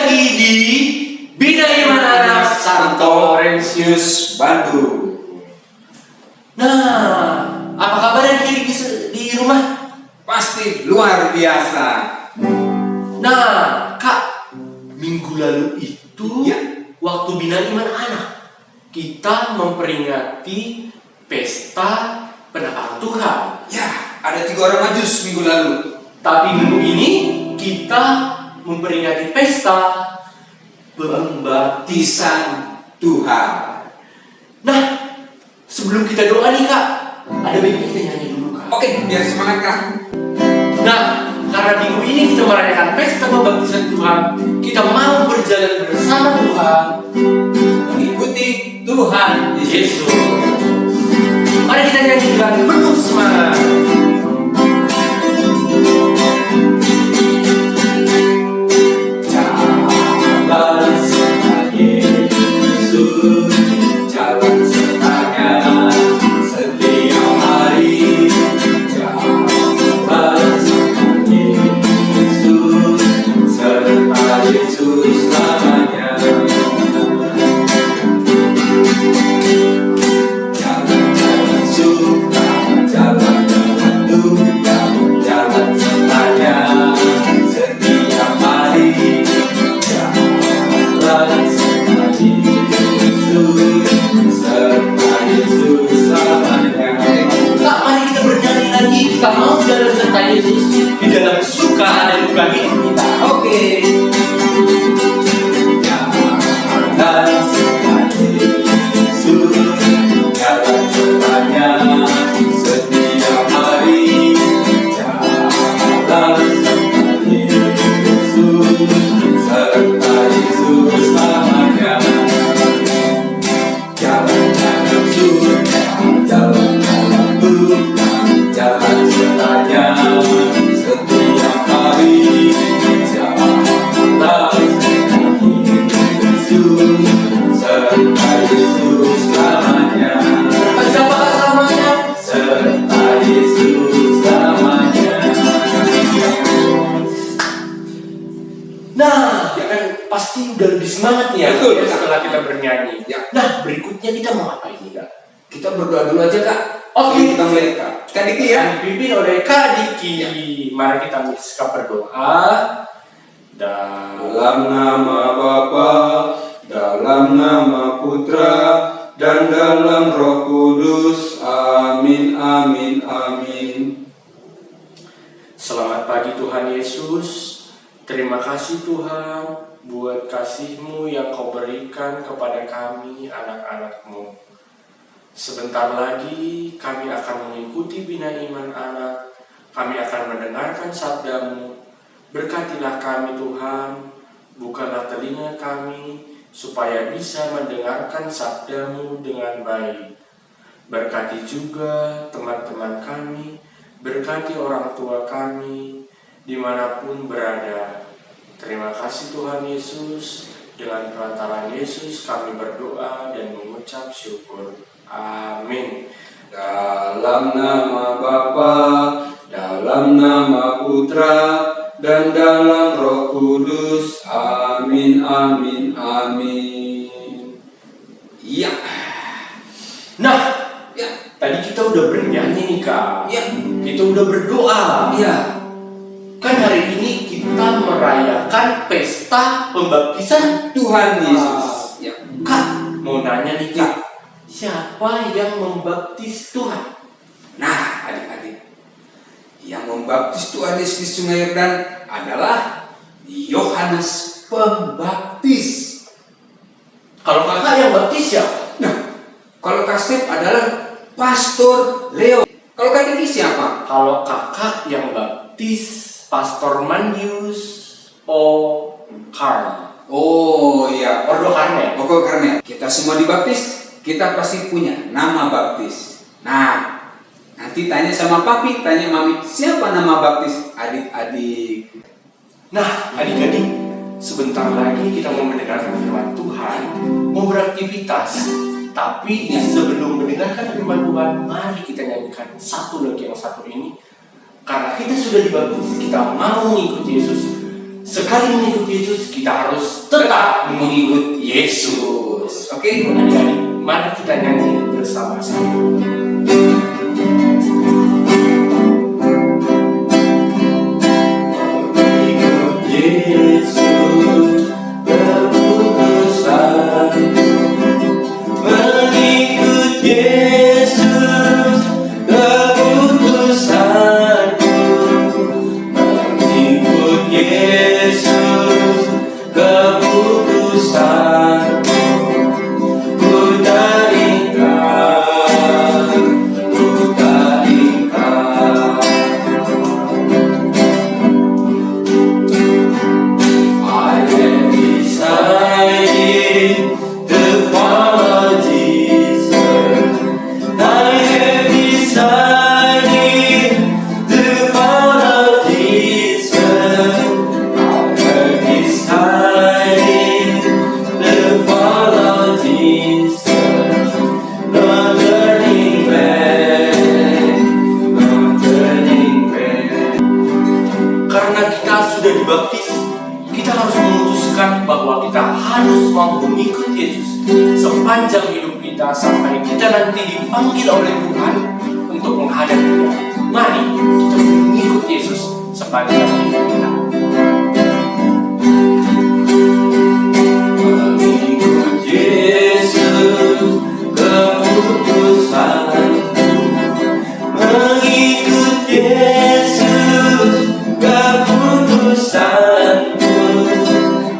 lagi di Bina Iman Anak Santo Laurentius Bandung. Nah, apa kabar yang di rumah? Pasti luar biasa. Nah, Kak, minggu lalu itu Ya. waktu Bina Iman Anak kita memperingati pesta pendapat Tuhan. Ya, ada 3 orang majus minggu lalu. Tapi minggu ini kita memperingati pesta pembaptisan Tuhan. Nah, sebelum kita doa nih Kak, ada baiknya kita nyanyi dulu Kak. Oke, biar semangat Kak. Nah, karena minggu ini kita merayakan pesta pembaptisan Tuhan, kita mau berjalan bersama Tuhan, Mengikuti Tuhan Yesus. Mari kita nyanyi dengan penuh semangat. Jalan serta Yesus, jalan sertanya setiap hari. Jalan serta Yesus, serta Yesus namanya. Jalan-jalan suka, jalan-jalan duka, jalan sertanya setiap hari. Jalan serta Yesus, serta Yesus namanya. Kak, mari kita bernyanyi lagi. Kita mau jalan serta Yesus di dalam suka dan duka hidup kita. Oke. Jalan serta Yesus, jalan sertanya setiap hari. Jalan serta Yesus, serta Yesus namanya. Jalan-jalan suka, jalan-jalan duka, jalan sertanya setiap hari. Jalan serta Yesus, serta Yesus namanya. Siapa namanya? Serta Yesus namanya. Nah, ya kan pasti udah lebih semangat ya, Betul. setelah kita bernyanyi. Ya. Nah, berikutnya kita mau apa ini Kak? Kita berdoa dulu aja Kak. Oke. Kita mulai Kak. Kak Diki ya. Yang dipimpin oleh Kak Diki. Mari kita bersikap berdoa. Dalam nama Bapa, dalam nama Putra, dan dalam Roh Kudus. Amin, amin, amin. Selamat pagi Tuhan Yesus. Terima kasih Tuhan buat kasih-Mu yang Kau berikan kepada kami anak-anak-Mu. Sebentar lagi kami akan mengikuti Bina Iman Anak. Kami akan mendengarkan sabda-Mu. Berkatilah kami Tuhan, bukalah telinga kami supaya bisa mendengarkan sabda-Mu dengan baik. Berkati juga teman-teman kami, berkati orang tua kami, dimanapun berada. Terima kasih Tuhan Yesus. Dengan perantaraan Yesus kami berdoa dan mengucap syukur. Amin. Dalam nama Bapa, dalam nama Putra, dan dalam Roh Kudus. Amin, amin, amin. Iya. Nah, Ya. tadi kita udah bernyanyi nih Kak. Ya. Kita udah berdoa. Iya. Kan hari ini kita merayakan pesta pembaptisan Tuhan Yesus. Ya. Kak, mau nanya nih Kak, siapa yang membaptis Tuhan? Nah, adik-adik, yang membaptis Tuhan Yesus di Sungai Yordan adalah Yohanes Pembaptis. Kalau kakak yang baptis siapa? Nah, kalau Kasep adalah Pastor Leo. Kalau Kak Diki siapa? Kalau kakak yang baptis Pastor Mandius Karl. Oh iya, Ordo Karmel. Pokok Karmel. Kita semua dibaptis, kita pasti punya nama baptis. Nah, nanti tanya sama papi, tanya mami, siapa nama baptis adik-adik? Nah, adik-adik, sebentar lagi kita mau mendengarkan firman Tuhan, mau beraktivitas. Tapi sebelum mendengarkan firman Tuhan, mari kita nyanyikan satu lagi yang satu ini. Karena kita sudah dibaptis, kita mau mengikuti Yesus. Sekali mengikuti Yesus, kita harus Yesus. Oke? Adik-adik, mari kita nyanyi bersama-sama. Mengikut Yesus keputusanku, mengikut Yesus keputusanku, mengikut Yesus keputusanku, ku tak ingkar, ku tak ingkar. I have decided to follow Jesus. I have decided to follow Jesus. I have decided to follow Jesus. No turning back, no turning back. Karena kita sudah dibaptis, kita harus memutuskan bahwa kita harus mau mengikut Yesus sepanjang hidup kita sampai kita nanti dipanggil oleh Tuhan untuk menghadap Dia. Mari kita mengikut Yesus sepanjang hidup kita. Mengikut Yesus keputusanku, mengikut Yesus keputusanku,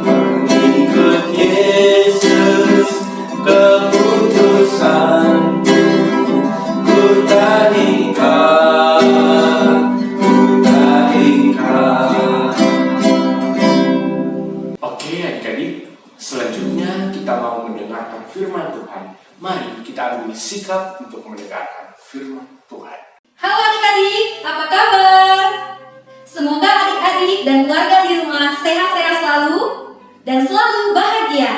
mengikut Yesus keputusanku, ku tak ingkar, ku tak ingkar. Oke adik-adik, selanjutnya kita mau mendengarkan firman Tuhan. Mari kita ambil sikap untuk mendengarkan firman Tuhan. Halo adik-adik, apa kabar? Semoga adik-adik dan keluarga di rumah sehat-sehat selalu dan selalu bahagia.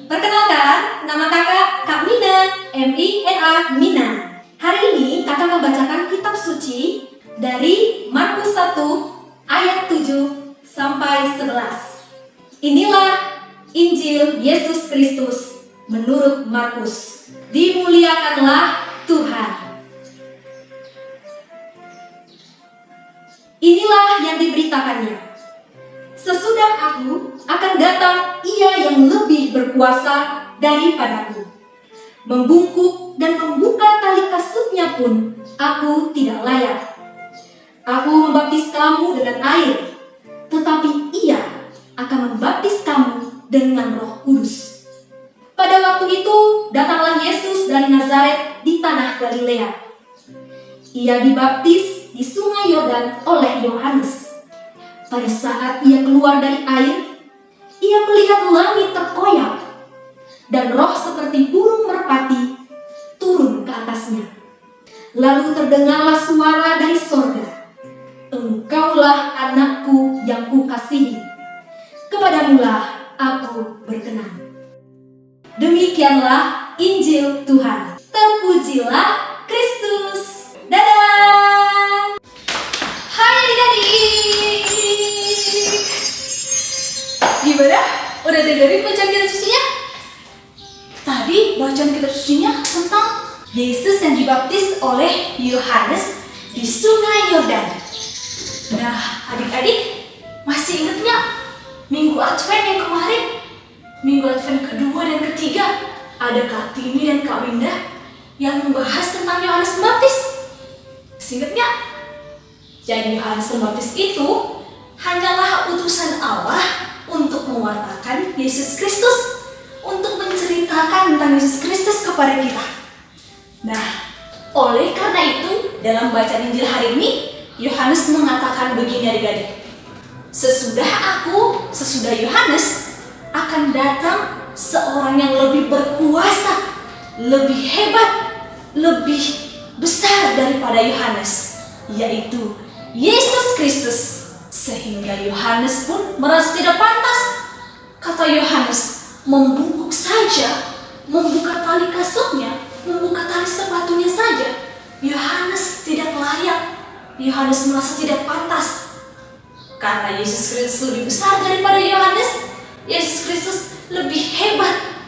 Perkenalkan, nama kakak Kak Mina, M-I-N-A, Mina. Hari ini kakak membacakan kitab suci dari Markus 1 ayat 7 sampai 11. Inilah Injil Yesus Kristus menurut Markus. Dimuliakanlah Tuhan. Inilah yang diberitakannya. Sesudah aku akan datang Ia yang lebih berkuasa daripadaku. Membungkuk dan membuka tali kasutnya pun aku tidak layak. Aku membaptis kamu dengan air, tetapi Ia akan membaptis kamu dengan Roh Kudus. Pada waktu itu datanglah Yesus dari Nazaret di tanah Galilea. Ia dibaptis di sungai Yordan oleh Yohanes. Pada saat ia keluar dari air, ia melihat langit terkoyak dan roh seperti burung merpati turun ke atasnya. Lalu terdengarlah suara dari sorga, "Engkaulah anakku yang kukasihi, kepadamulah aku berkenan." Demikianlah Injil Tuhan. Terpujilah Kristus. Dadah. Hai adik-adik. Gimana? Udah dengerin bacaan kitab sucinya? Tadi bacaan kitab sucinya tentang Yesus yang dibaptis oleh Yohanes di sungai Yordan. Nah, adik-adik masih ingat nggak Minggu Advent yang kemarin? Minggu Advent kedua dan ketiga ada Kak Timi dan Kak Winda yang membahas tentang Yohanes Pembaptis. Masih ingat nggak? Jadi Yohanes Pembaptis itu hanyalah utusan Allah untuk mewartakan Yesus Kristus, untuk menceritakan tentang Yesus Kristus kepada kita. Nah, oleh karena itu dalam bacaan Injil hari ini Yohanes mengatakan begini adik-adik. Sesudah Yohanes akan datang seorang yang lebih berkuasa, lebih hebat, lebih besar daripada Yohanes, yaitu Yesus Kristus. Sehingga Yohanes pun merasa tidak pantas. Kata Yohanes, membungkuk saja, membuka tali kasutnya, membuka tali sepatunya saja, Yohanes tidak layak. Yohanes merasa tidak pantas. Karena Yesus Kristus lebih besar daripada Yohanes, Yesus Kristus lebih hebat,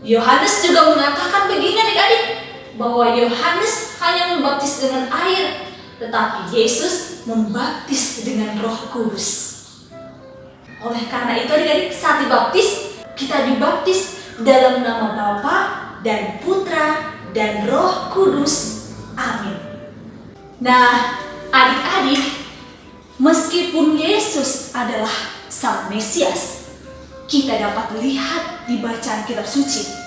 Yohanes juga mengatakan begini adik-adik, bahwa Yohanes hanya membaptis dengan air, tetapi Yesus membaptis dengan Roh Kudus. Oleh karena itu adik-adik, saat dibaptis, kita dibaptis dalam nama Bapa dan Putra dan Roh Kudus. Amin. Nah, adik-adik, meskipun Yesus adalah Sang Mesias, kita dapat lihat di bacaan kitab suci,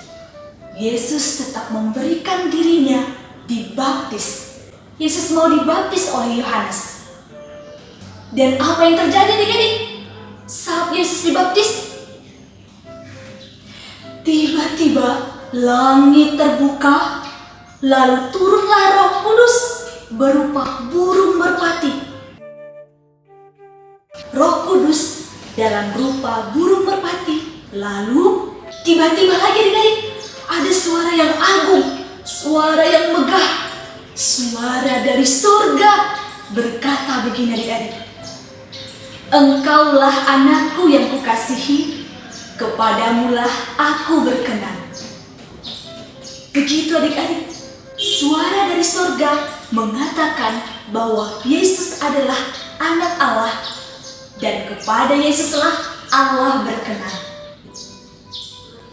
Yesus tetap memberikan dirinya dibaptis. Yesus mau dibaptis oleh Yohanes. Dan apa yang terjadi adik-adik saat Yesus dibaptis? Tiba-tiba langit terbuka, lalu turunlah Roh Kudus berupa burung merpati. Roh Kudus dalam rupa burung merpati. Lalu tiba-tiba lagi adik-adik ada suara yang agung, suara yang megah, suara dari surga berkata begini adik-adik, Engkaulah anakku yang kukasihi, kepadamulah aku berkenan. Begitu adik-adik, suara dari surga mengatakan bahwa Yesus adalah anak Allah dan kepada Yesuslah Allah berkenan.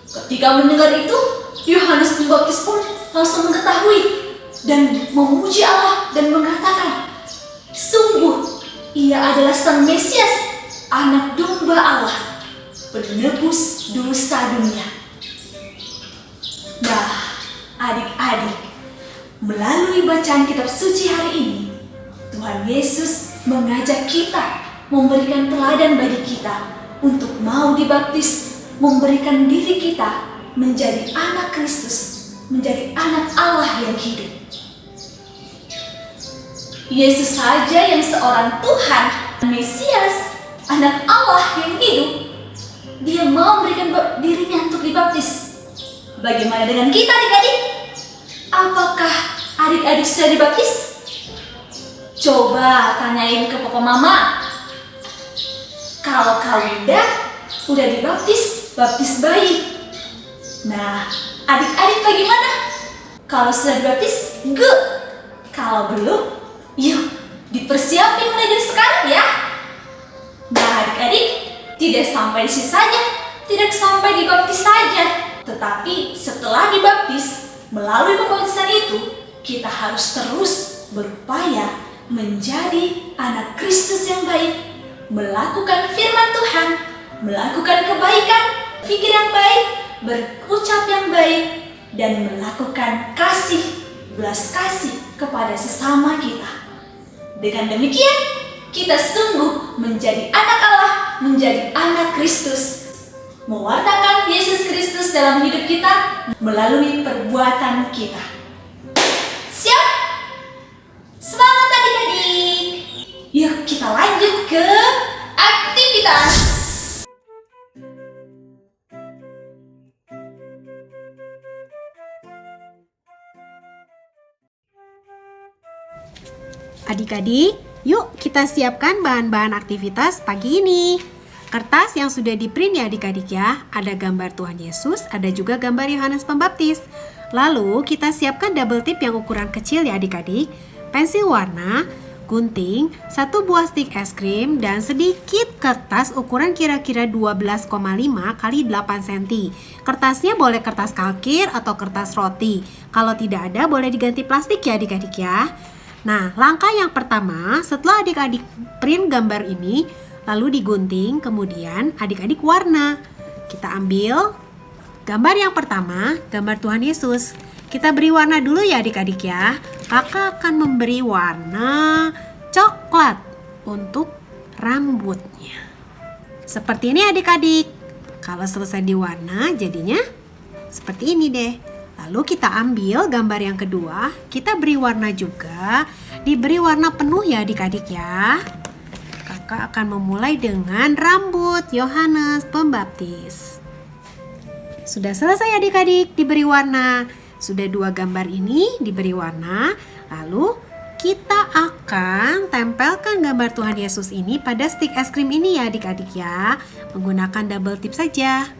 Ketika mendengar itu, Yohanes Pembaptis pun langsung mengetahui dan memuji Allah dan mengatakan, sungguh ia adalah Sang Mesias, anak domba Allah, penebus dosa dunia. Nah, adik-adik, melalui bacaan kitab suci hari ini, Tuhan Yesus mengajak kita, memberikan teladan bagi kita untuk mau dibaptis, memberikan diri kita menjadi anak Kristus, menjadi anak Allah yang hidup. Yesus saja yang seorang Tuhan, Mesias, anak Allah yang hidup, dia mau memberikan dirinya untuk dibaptis. Bagaimana dengan kita adik-adik? Apakah adik-adik sudah dibaptis? Coba tanyain ke papa mama. Kalau kau udah dibaptis, baptis bayi. Nah, adik-adik bagaimana? Kalau sudah dibaptis, good. Kalau belum, yuk dipersiapin mulai dari sekarang ya. Nah adik-adik, tidak sampai di sini saja, tidak sampai dibaptis saja, tetapi setelah dibaptis, melalui pembaptisan itu, kita harus terus berupaya menjadi anak Kristus yang baik, melakukan firman Tuhan, melakukan kebaikan, pikir yang baik, berucap yang baik, dan melakukan kasih, belas kasih kepada sesama kita. Dengan demikian, kita sungguh menjadi anak Allah, menjadi anak Kristus, mewartakan Yesus Kristus dalam hidup kita melalui perbuatan kita. Siap? Semangat adik-adik! Yuk kita lanjut ke aktivitas. Adik-adik, yuk kita siapkan bahan-bahan aktivitas pagi ini. Kertas yang sudah di-print ya adik-adik ya. Ada gambar Tuhan Yesus, ada juga gambar Yohanes Pembaptis. Lalu kita siapkan double tip yang ukuran kecil ya adik-adik. Pensil warna, gunting, 1 buah stik es krim, dan sedikit kertas ukuran kira-kira 12,5 x 8 cm. Kertasnya boleh kertas kalkir atau kertas roti. Kalau tidak ada boleh diganti plastik ya adik-adik ya. Nah, langkah yang pertama, setelah adik-adik print gambar ini, lalu digunting, kemudian adik-adik warna. Kita ambil gambar yang pertama, gambar Tuhan Yesus. Kita beri warna dulu ya adik-adik ya. Kakak akan memberi warna coklat untuk rambutnya. Seperti ini adik-adik. Kalau selesai diwarna, jadinya seperti ini deh. Lalu kita ambil gambar yang kedua, kita beri warna juga, diberi warna penuh ya adik-adik ya. Kakak akan memulai dengan rambut Yohanes Pembaptis. Sudah selesai adik-adik diberi warna. Sudah 2 gambar ini diberi warna, lalu kita akan tempelkan gambar Tuhan Yesus ini pada stik es krim ini ya adik-adik ya, menggunakan double tip saja.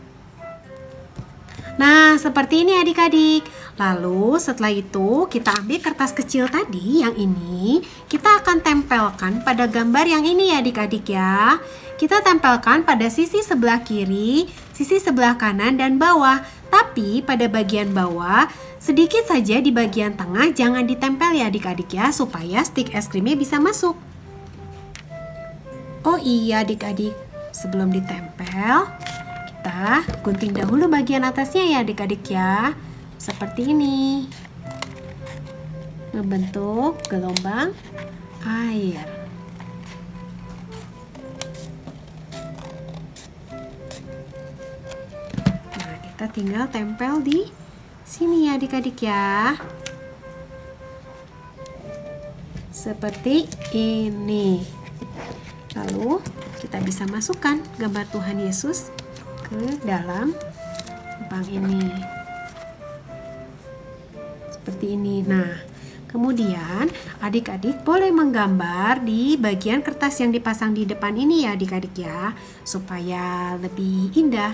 Nah, seperti ini adik-adik. Lalu setelah itu kita ambil kertas kecil tadi yang ini, kita akan tempelkan pada gambar yang ini ya adik-adik ya. Kita tempelkan pada sisi sebelah kiri, sisi sebelah kanan dan bawah. Tapi pada bagian bawah, sedikit saja di bagian tengah jangan ditempel ya adik-adik ya, supaya stik es krimnya bisa masuk. Oh iya adik-adik, sebelum ditempel, kita gunting dahulu bagian atasnya ya adik-adik ya. Seperti ini. Membentuk gelombang air. Nah, kita tinggal tempel di sini ya adik-adik ya. Seperti ini. Lalu kita bisa masukkan gambar Tuhan Yesus ke dalam lubang ini. Seperti ini. Nah, kemudian adik-adik boleh menggambar di bagian kertas yang dipasang di depan ini ya adik-adik ya, supaya lebih indah.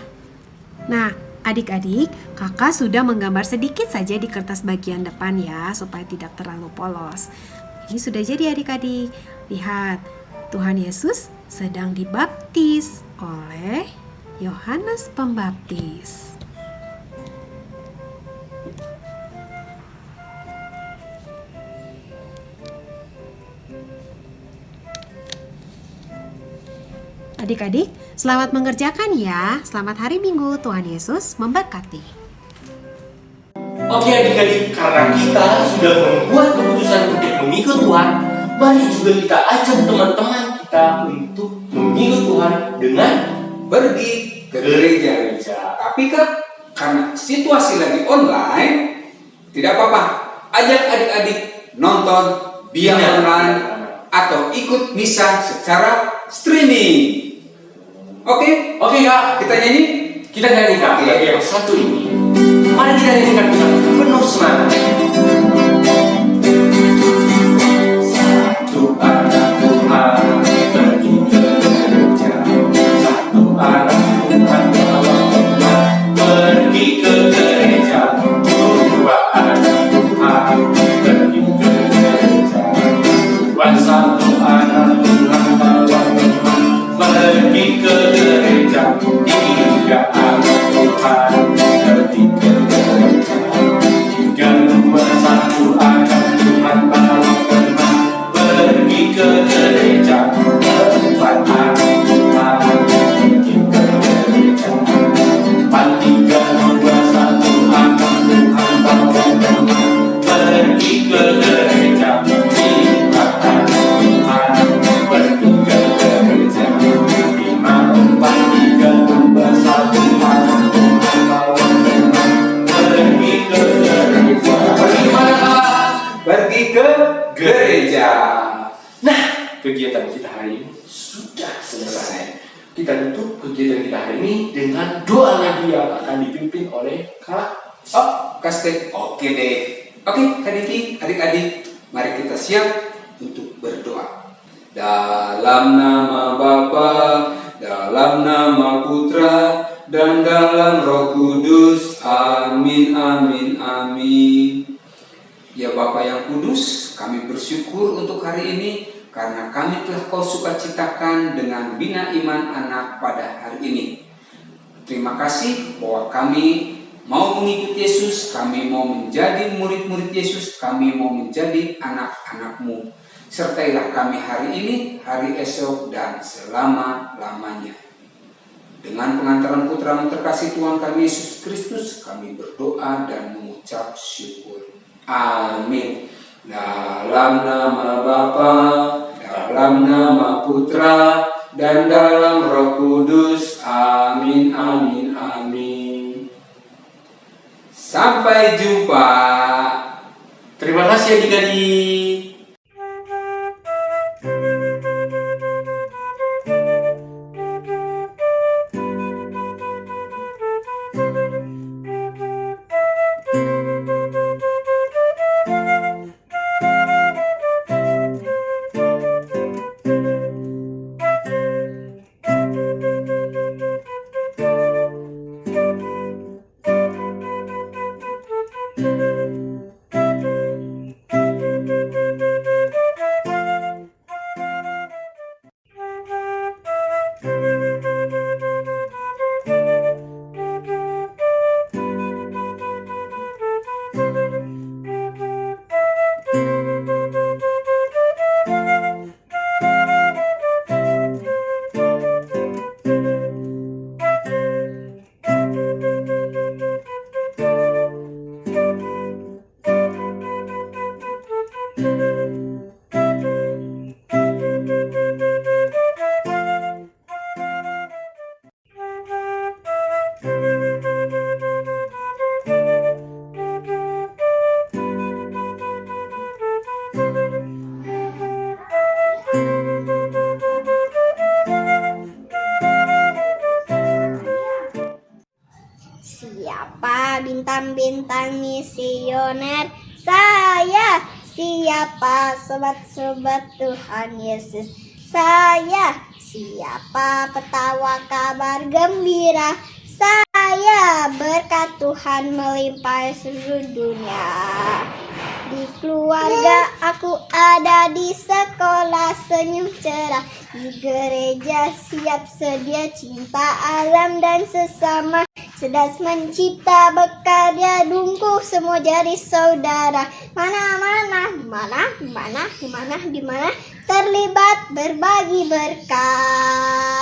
Nah, adik-adik, kakak sudah menggambar sedikit saja di kertas bagian depan ya, supaya tidak terlalu polos. Ini sudah jadi adik-adik. Lihat, Tuhan Yesus sedang dibaptis oleh Yohanes Pembaptis. Adik-adik, selamat mengerjakan ya. Selamat hari Minggu, Tuhan Yesus memberkati. Oke adik-adik, karena kita sudah membuat keputusan untuk mengikut Tuhan, mari juga kita ajak teman-teman kita untuk mengikut Tuhan dengan Pergi ke gereja. Tapi Kak, karena situasi lagi online, tidak apa-apa. Ajak adik-adik nonton via Iya. online atau ikut misa secara streaming. Oke? Oke Kak, Kita nyanyi? kita nyanyi Kak, Oke. lagu yang satu ini. Mari kita nyanyikan bersama penuh semangat. Satu anak Tuhan pergi ke gereja. Satu anak Tuhan bawa Tuhan pergi ke gereja. Dua anak Tuhan pergi ke gereja. Dua satu anak Tuhan bawa Tuhan pergi ke gereja. Tiga anak Tuhan pergi ke gereja. Tiga dua satu anak Tuhan bawa Tuhan pergi ke gereja. Empat anak Tuhan pergi ke gereja. Empat tiga dua satu anak Tuhan bawa Tuhan pergi ke gereja. Lima anak Tuhan pergi ke gereja. Lima empat tiga dua satu anak Tuhan bawa Tuhan pergi ke gereja. Pergi mana Kak? Pergi ke gereja. Nah, kegiatan kita hari ini sudah selesai. Kita tutup kegiatan kita hari ini dengan doa lagi yang akan dipimpin oleh Kak. Oh, Kastek. Oke deh. Oke, adik-adik, adik-adik, mari kita siap untuk berdoa. Dalam nama Bapa, dalam nama Putra, dan dalam Roh Kudus. Amin, amin, amin. Ya Bapa yang kudus, kami bersyukur untuk hari ini karena kami telah Kau sukacitakan dengan bina iman anak pada hari ini. Terima kasih bahwa kami mau mengikuti Yesus, kami mau menjadi murid-murid Yesus, kami mau menjadi anak-anak-Mu. Sertailah kami hari ini, hari esok, dan selama-lamanya. Dengan pengantaran Putra-Mu terkasih Tuhan kami Yesus Kristus, kami berdoa dan mengucap syukur. Amin. Dalam nama Bapa, dalam nama Putra, dan dalam Roh Kudus. Amin, amin, amin. Sampai jumpa. Terima kasih adik-adik. bintang misioner. Saya siapa sobat-sobat Tuhan Yesus? Saya siapa petawa kabar gembira? Saya berkat Tuhan melimpah seluruh dunia. Di keluarga aku ada, di sekolah senyum cerah, di gereja siap sedia cinta alam dan sesama. Cerdas mencipta berkarya dungkuh semua jadi saudara. Mana terlibat berbagi berkat.